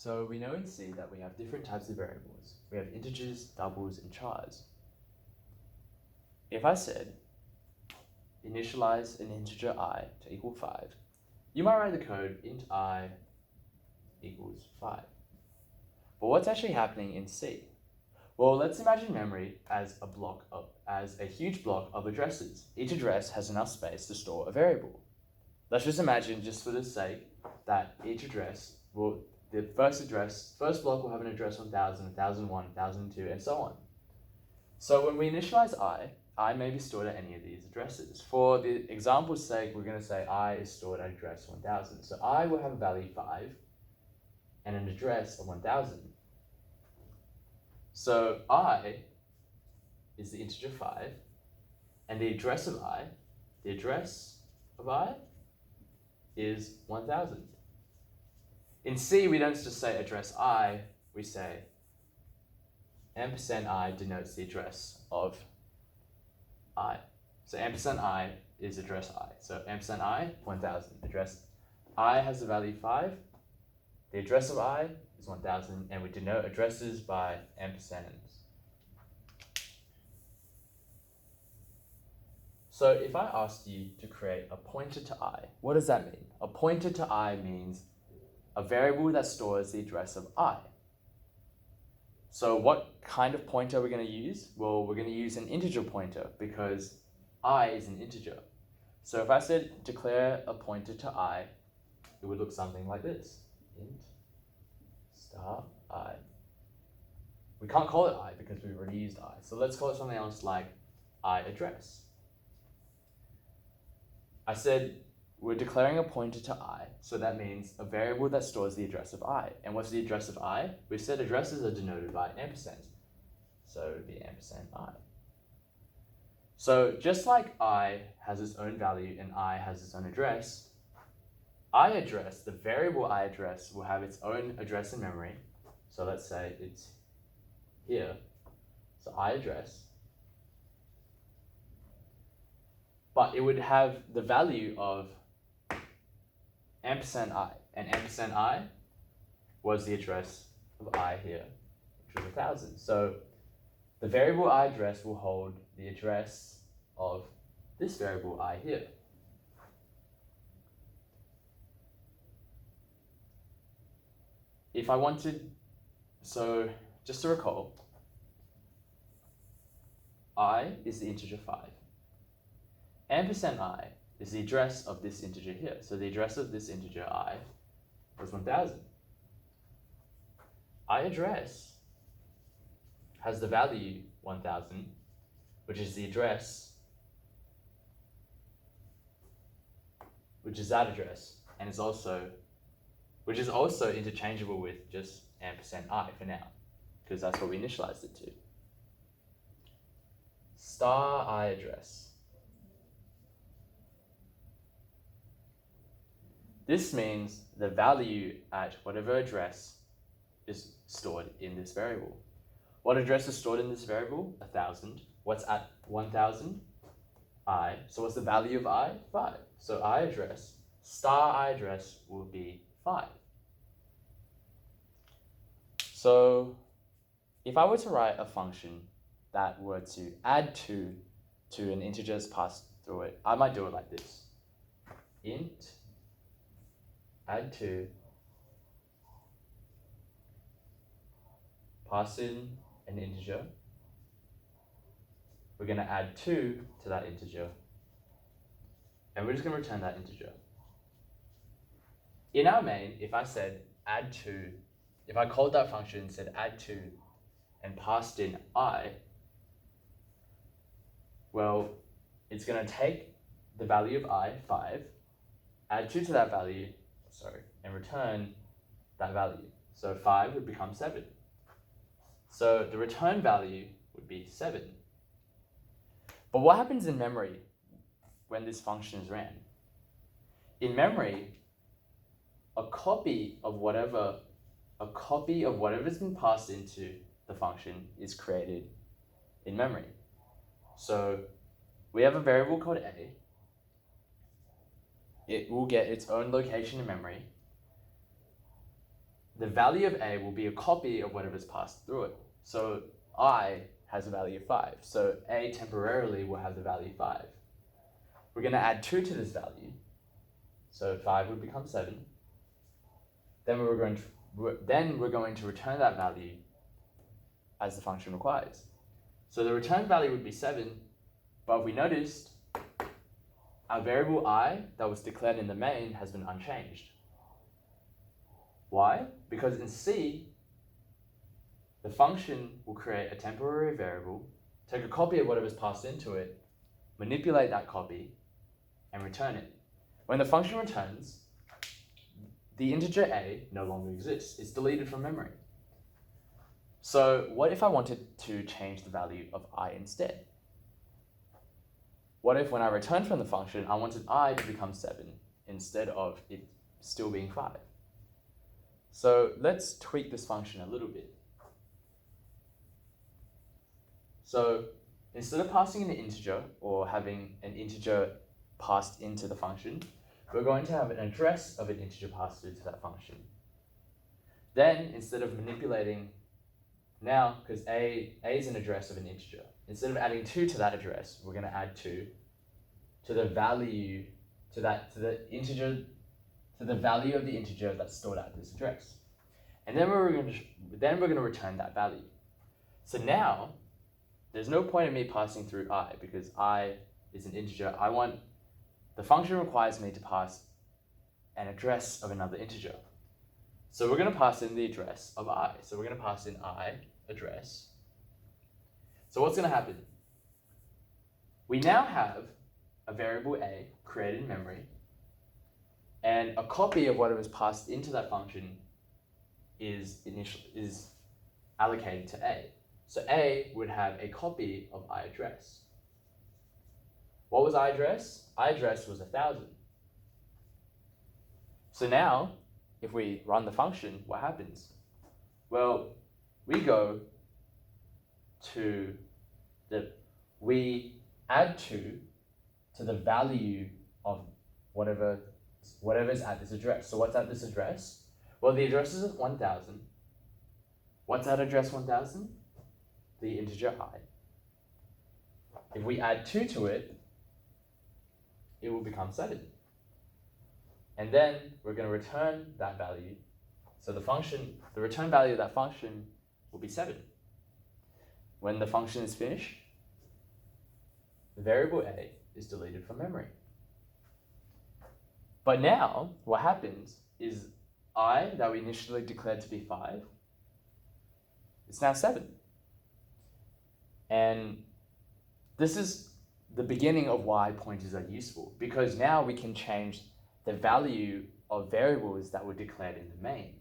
So we know in C that we have different types of variables. We have integers, doubles, and chars. If I said initialize an integer I to equal 5, you might write the code int I equals 5. But what's actually happening in C? Well, let's imagine memory as a huge block of addresses. Each address has enough space to store a variable. Let's just imagine, just for the sake, that each address the first block will have an address 1000, 1001, 1002, and so on. So when we initialize I may be stored at any of these addresses. For the example's sake, we're going to say I is stored at address 1000. So I will have a value 5 and an address of 1000. So I is the integer 5, and the address of I is 1000. In C, we don't just say address I, we say %I denotes the address of I. So %I is address I. So %I, 1000. Address I has the value 5. The address of I is 1000, and we denote addresses by ampersands. So if I asked you to create a pointer to I, what does that mean? A pointer to I means a variable that stores the address of I. So what kind of pointer are we going to use? Well, we're going to use an integer pointer because I is an integer. So if I said declare a pointer to I, it would look something like this. Int star I. We can't call it I because we've already used I. So let's call it something else like I address. I said we're declaring a pointer to I, so that means a variable that stores the address of I. And what's the address of I? We said addresses are denoted by ampersand. So it would be %I. So just like I has its own value and I has its own address, I address, the variable I address, will have its own address in memory. So let's say it's here. So I address. But it would have the value of %I, and %I was the address of I here, which was 1000. So the variable I address will hold the address of this variable I here. If I wanted, so just to recall, I is the integer 5. %I is the address of this integer here. So the address of this integer I was 1000. I address has the value 1000, which is the address, which is that address, and which is also interchangeable with just %I for now, because that's what we initialized it to. Star I address. This means the value at whatever address is stored in this variable. What address is stored in this variable? 1000. What's at 1000? I. So what's the value of I? 5. So I address, star I address will be 5. So if I were to write a function that were to add 2 to an integer's passed through it, I might do it like this. Int add 2, pass in an integer. We're going to add 2 to that integer, and we're just going to return that integer. In our main, if I said add 2, if I called that function and said add 2 and passed in I, well, it's going to take the value of I, 5, add 2 to that value, and return that value. So 5 would become 7. So the return value would be 7. But what happens in memory when this function is ran? In memory, a copy of whatever's been passed into the function is created in memory. So we have a variable called A. It will get its own location in memory. the value of a will be a copy of whatever's passed through it. So I has a value of 5. So a temporarily will have the value 5. We're going to add 2 to this value. So 5 would become 7. Then we're going to return that value as the function requires. So the return value would be 7, but we noticed our variable I that was declared in the main has been unchanged. Why? Because in C, the function will create a temporary variable, take a copy of whatever's passed into it, manipulate that copy, and return it. When the function returns, the integer a no longer exists. It's deleted from memory. So what if I wanted to change the value of I instead? What if when I return from the function, I wanted I to become 7 instead of it still being 5? So let's tweak this function a little bit. So instead of passing in an integer or having an integer passed into the function, we're going to have an address of an integer passed through to that function. Then instead of manipulating, now because a is an address of an integer, instead of adding 2 to that address, we're going to add 2 to the value to the value of the integer that's stored at this address. And then we're going to return that value. So now there's no point in me passing through I because I is an integer. The function requires me to pass an address of another integer. So we're going to pass in the address of I. So we're going to pass in I address. So what's going to happen? We now have a variable a created in memory, and a copy of what was passed into that function is allocated to a. So a would have a copy of I address. What was I address? I address was 1,000. So now, if we run the function, what happens? Well, we add 2 to the value of whatever's at this address. So what's at this address? Well, the address is 1,000. What's at address 1,000? The integer I. If we add 2 to it, it will become 7. And then we're going to return that value. So the return value of that function will be 7. When the function is finished, the variable a is deleted from memory. But now, what happens is I, that we initially declared to be 5, it's now 7. And this is the beginning of why pointers are useful, because now we can change the value of variables that were declared in the main.